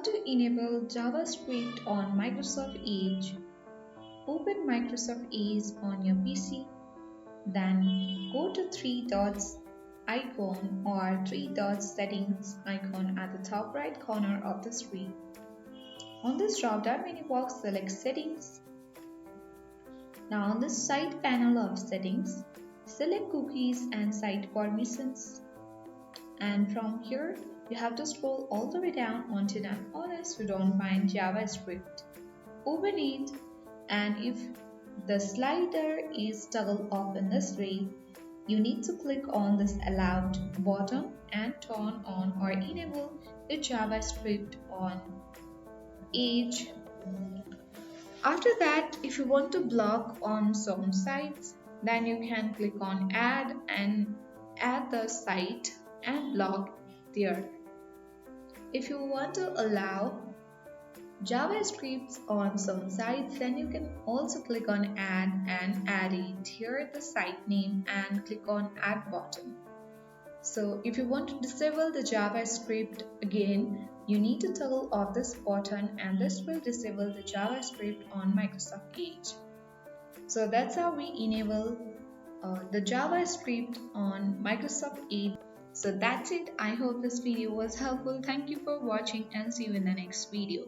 to enable JavaScript on Microsoft Edge? Open Microsoft Edge on your PC, then go to three dots icon or three dots settings icon at the top right corner of the screen. On this drop-down menu box, select Settings. Now on the side panel of Settings, select Cookies and Site Permissions. And from here, you have to scroll all the way down until and unless you don't find JavaScript. Open it, and if the slider is toggled off in this way, you need to click on this Allowed button and turn on or enable the JavaScript on Edge. After that, if you want to block on some sites, then you can click on Add and add the site and block there. If you want to allow JavaScript on some sites, then you can also click on Add and add it here the site name and click on Add button. So if you want to disable the JavaScript again, you need to toggle off this button and this will disable the JavaScript on Microsoft Edge. So that's how we enable the JavaScript on Microsoft Edge. So that's it. I hope this video was helpful. Thank you for watching and see you in the next video.